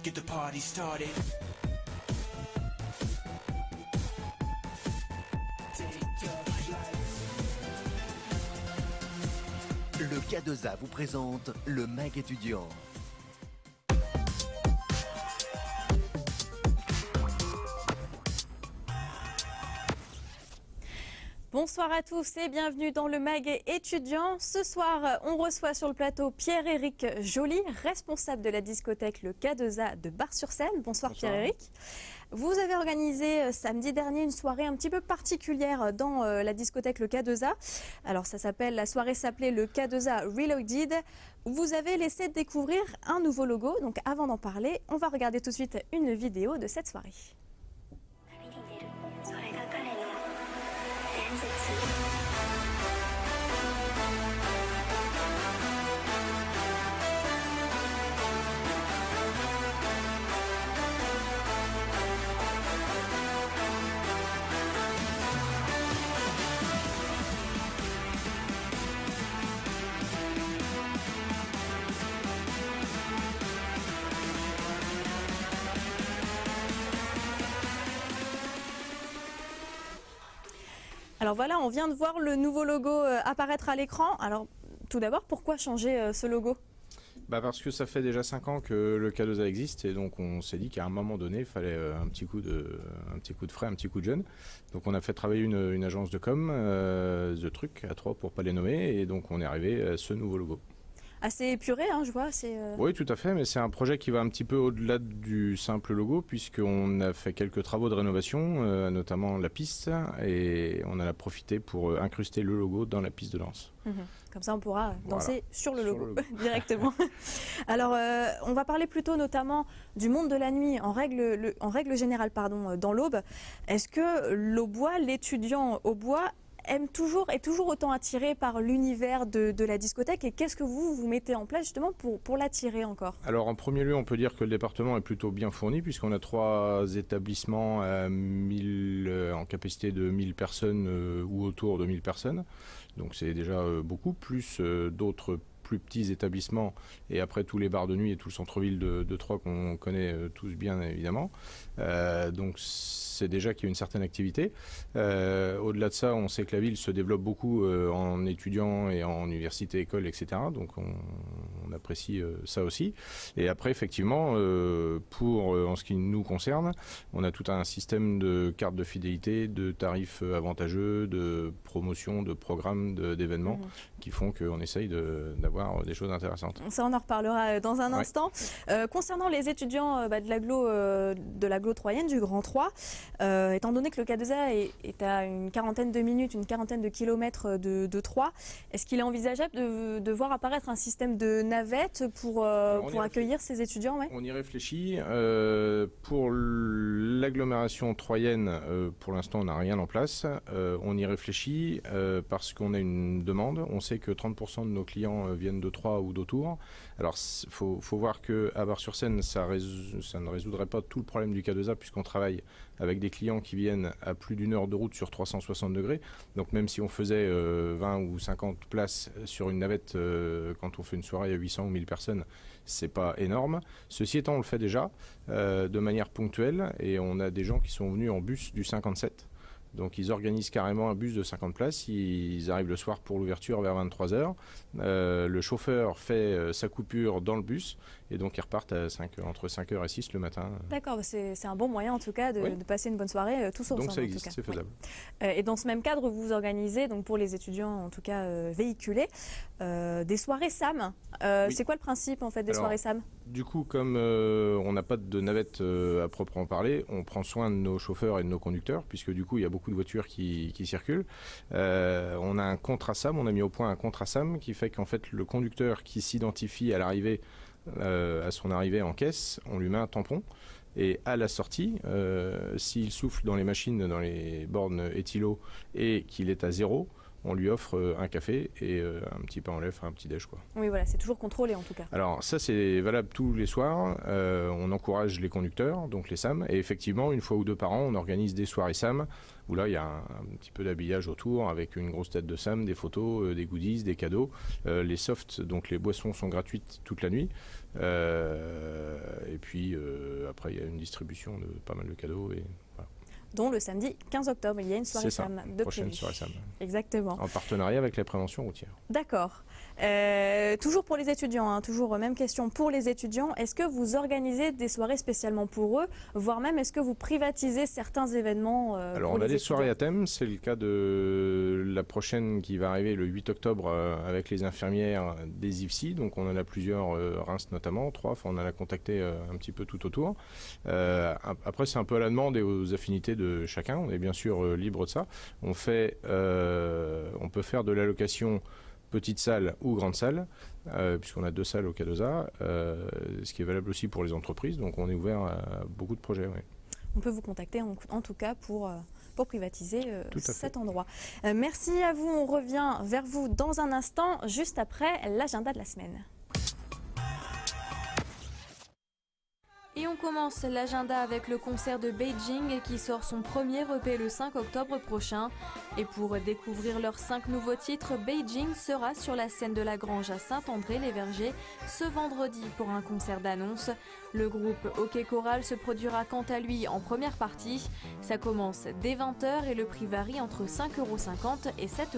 get the party started. Le K2A vous présente le MAG étudiant. Bonsoir à tous et bienvenue dans le MAG étudiant. Ce soir, on reçoit sur le plateau Pierre-Éric Joly, responsable de la discothèque le K2A de Bar-sur-Seine. Bonsoir Pierre-Éric. Vous avez organisé samedi dernier une soirée un petit peu particulière dans la discothèque le K2A. Alors la soirée s'appelait le K2A Reloaded. Vous avez laissé découvrir un nouveau logo. Donc avant d'en parler, on va regarder tout de suite une vidéo de cette soirée. Alors voilà, on vient de voir le nouveau logo apparaître à l'écran. Alors tout d'abord, pourquoi changer ce logo ? Parce que ça fait déjà 5 ans que le K2A existe et donc on s'est dit qu'à un moment donné, il fallait un petit coup de frais, un petit coup de jeune. Donc on a fait travailler une agence de com, de trucs à 3 pour pas les nommer, et donc on est arrivé à ce nouveau logo. Assez épuré, hein, je vois. Oui, tout à fait, mais c'est un projet qui va un petit peu au-delà du simple logo, puisqu'on a fait quelques travaux de rénovation, notamment la piste, et on en a profité pour incruster le logo dans la piste de danse. Comme ça, on pourra danser sur le logo directement. Alors, on va parler plutôt notamment du monde de la nuit, en règle générale, dans l'Aube. Est-ce que l'Aubois, l'étudiant Aubois, est toujours autant attiré par l'univers de la discothèque, et qu'est-ce que vous mettez en place justement pour l'attirer encore ? Alors en premier lieu, on peut dire que le département est plutôt bien fourni puisqu'on a 3 établissements à 1000, en capacité de 1000 personnes ou autour de 1000 personnes. Donc c'est déjà beaucoup, plus d'autres plus petits établissements et après tous les bars de nuit et tout le centre-ville de Troyes qu'on connaît tous bien évidemment. Donc c'est déjà qu'il y a une certaine activité. Au-delà de ça, on sait que la ville se développe beaucoup en étudiants et en université, école, etc. Donc on apprécie ça aussi. Et après, effectivement, en ce qui nous concerne, on a tout un système de cartes de fidélité, de tarifs avantageux, de promotions, de programmes, d'événements qui font qu'on essaye d'avoir des choses intéressantes. Ça, on en reparlera dans un instant. Concernant les étudiants de l'agglo troyenne, du Grand 3, étant donné que le K2A est à une quarantaine de minutes, une quarantaine de kilomètres de Troyes, est-ce qu'il est envisageable de voir apparaître un système de navette pour accueillir ces étudiants ? On y réfléchit. Pour l'agglomération troyenne, pour l'instant, on n'a rien en place. On y réfléchit parce qu'on a une demande. On sait que 30% de nos clients viennent de Troyes ou d'autour. Alors, faut voir qu'à Bar-sur-Seine, ça ne résoudrait pas tout le problème du K2A puisqu'on travaille avec des clients qui viennent à plus d'1 heure de route sur 360 degrés. Donc même si on faisait 20 ou 50 places sur une navette quand on fait une soirée à 800 ou 1000 personnes, c'est pas énorme. Ceci étant, on le fait déjà de manière ponctuelle et on a des gens qui sont venus en bus du 57. Donc ils organisent carrément un bus de 50 places, ils arrivent le soir pour l'ouverture vers 23h, le chauffeur fait sa coupure dans le bus et donc ils repartent entre 5h et 6 le matin. D'accord, c'est un bon moyen en tout cas de passer une bonne soirée tous ensemble. Donc ça existe, c'est faisable. Oui. Et dans ce même cadre, vous organisez, donc pour les étudiants en tout cas véhiculés, des soirées SAM. C'est quoi le principe en fait des soirées SAM ? Du coup, comme on n'a pas de navette à proprement parler, on prend soin de nos chauffeurs et de nos conducteurs, puisque du coup, il y a beaucoup de voitures qui circulent. On a un contrat SAM, on a mis au point un contrat SAM qui fait qu'en fait, le conducteur qui s'identifie à l'arrivée, à son arrivée en caisse, on lui met un tampon. Et à la sortie, s'il souffle dans les machines, dans les bornes éthylot et qu'il est à 0, on lui offre un café et un petit pain en lait, un petit déj, quoi. Oui, voilà, c'est toujours contrôlé en tout cas. Alors ça, c'est valable tous les soirs. On encourage les conducteurs, donc les SAM, et effectivement, une fois ou deux par an, on organise des soirées SAM, où là, il y a un petit peu d'habillage autour, avec une grosse tête de SAM, des photos, des goodies, des cadeaux. Les softs, donc les boissons, sont gratuites toute la nuit. Et Et puis après, il y a une distribution de pas mal de cadeaux. Et voilà. Dont le samedi 15 octobre, il y a une soirée SAM de prochaine prévue. soirée SAM. Exactement. En partenariat avec la prévention routière. D'accord. Toujours pour les étudiants, hein, toujours même question pour les étudiants. Est-ce que vous organisez des soirées spécialement pour eux, voire même est-ce que vous privatisez certains événements Alors pour on a les des étudiants? soirées à thème, c'est le cas de la prochaine qui va arriver le 8 octobre avec les infirmières des IFSI, donc on en a plusieurs, Reims notamment, 3, enfin on en a contacté un petit peu tout autour. Après c'est un peu à la demande et aux affinités de chacun, on est bien sûr libre de ça. On peut faire de l'allocation petite salle ou grande salle, puisqu'on a 2 salles au K2A, ce qui est valable aussi pour les entreprises, donc on est ouvert à beaucoup de projets. Oui. On peut vous contacter en tout cas pour privatiser cet endroit. Merci à vous, on revient vers vous dans un instant, juste après l'agenda de la semaine. Et on commence l'agenda avec le concert de Beijing qui sort son premier EP le 5 octobre prochain. Et pour découvrir leurs 5 nouveaux titres, Beijing sera sur la scène de la Grange à Saint-André-les-Vergers ce vendredi pour un concert d'annonce. Le groupe Hockey Choral se produira quant à lui en première partie. Ça commence dès 20h et le prix varie entre 5,50 € et 7 €.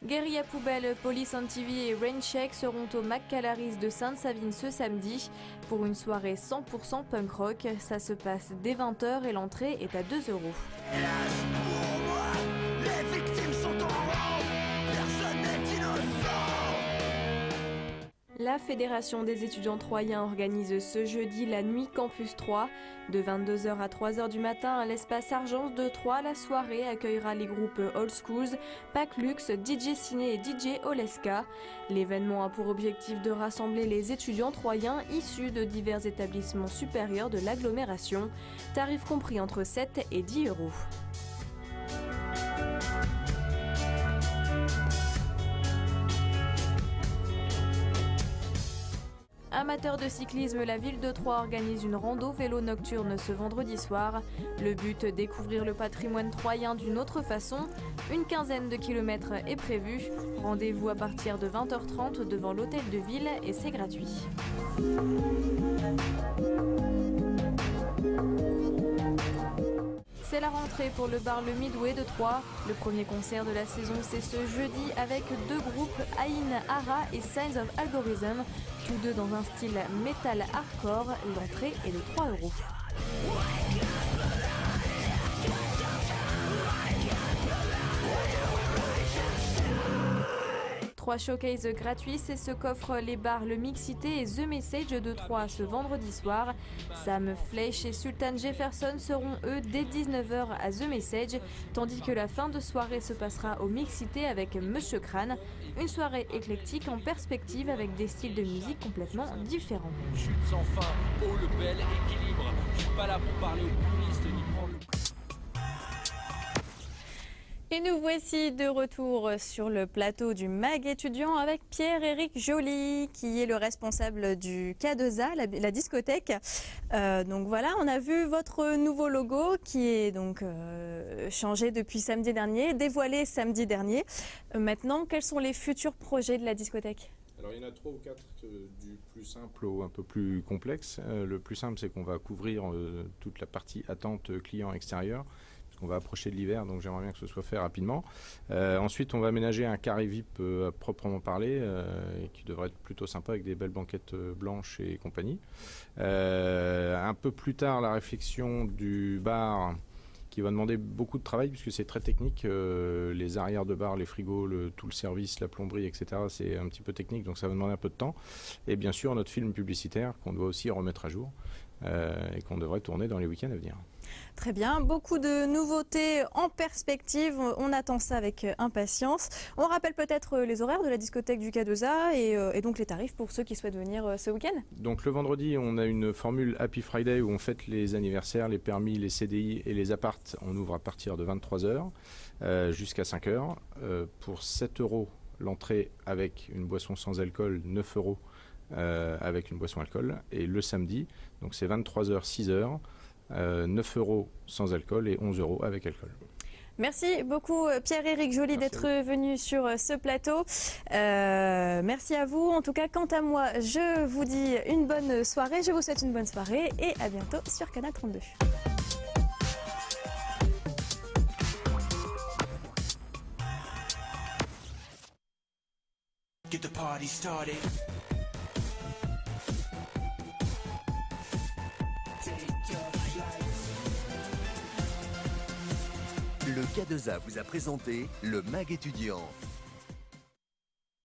Guérilla Poubelle, Police on TV et Raincheck seront au Mac-Calaris de Sainte-Savine ce samedi pour une soirée 100% punk rock. Ça se passe dès 20h et l'entrée est à 2 €. La Fédération des étudiants troyens organise ce jeudi la Nuit Campus 3. De 22h à 3h du matin à l'espace Argence de Troyes, la soirée accueillera les groupes Old Schools, Pack Lux, DJ Ciné et DJ Oleska. L'événement a pour objectif de rassembler les étudiants troyens issus de divers établissements supérieurs de l'agglomération. Tarifs compris entre 7 et 10 €. Amateurs de cyclisme, la ville de Troyes organise une rando vélo nocturne ce vendredi soir. Le but, découvrir le patrimoine troyen d'une autre façon. Une quinzaine de kilomètres est prévue. Rendez-vous à partir de 20h30 devant l'hôtel de ville et c'est gratuit. C'est la rentrée pour le bar Le Midway de Troyes. Le premier concert de la saison, c'est ce jeudi avec 2 groupes, Aïn Ara et Signs of Algorithm, tous 2 dans un style metal hardcore. L'entrée est de 3 €. Trois showcases gratuits, c'est ce qu'offrent les bars Le Mixité et The Message de Troyes ce vendredi soir. Sam Fleisch et Sultan Jefferson seront eux dès 19h à The Message, tandis que la fin de soirée se passera au Mixité avec Monsieur Crâne. Une soirée éclectique en perspective avec des styles de musique complètement différents. Chute sans fin, oh le bel équilibre. Je suis pas là pour parler aux puristes ni prendre le... Et nous voici de retour sur le plateau du MAG étudiant avec Pierre-Éric Joly, qui est le responsable du K2A, la discothèque. Donc voilà, on a vu votre nouveau logo qui est donc changé depuis samedi dernier, dévoilé samedi dernier. Maintenant, quels sont les futurs projets de la discothèque ? Alors il y en a 3 ou 4 du plus simple au un peu plus complexe. Le plus simple, c'est qu'on va couvrir toute la partie attente client extérieur. On va approcher de l'hiver, donc j'aimerais bien que ce soit fait rapidement. Ensuite, on va aménager un carré VIP à proprement parler, qui devrait être plutôt sympa avec des belles banquettes blanches et compagnie. Un peu plus tard, la réflexion du bar qui va demander beaucoup de travail puisque c'est très technique. Les arrières de bar, les frigos, tout le service, la plomberie, etc. C'est un petit peu technique, donc ça va demander un peu de temps. Et bien sûr, notre film publicitaire qu'on doit aussi remettre à jour et qu'on devrait tourner dans les week-ends à venir. Très bien, beaucoup de nouveautés en perspective, on attend ça avec impatience. On rappelle peut-être les horaires de la discothèque du K2A et donc les tarifs pour ceux qui souhaitent venir ce week-end. Donc le vendredi, on a une formule Happy Friday où on fête les anniversaires, les permis, les CDI et les appartes. On ouvre à partir de 23h jusqu'à 5h. Pour 7 € l'entrée avec une boisson sans alcool, 9 € avec une boisson alcool. Et le samedi, donc c'est 23h, 6h. 9 € sans alcool et 11 € avec alcool. Merci beaucoup Pierre-Éric Joly d'être venu sur ce plateau. Merci à vous. En tout cas, quant à moi, je vous dis une bonne soirée. Je vous souhaite une bonne soirée et à bientôt sur Canal 32. Get the party started. Le K2A vous a présenté le MAG étudiant.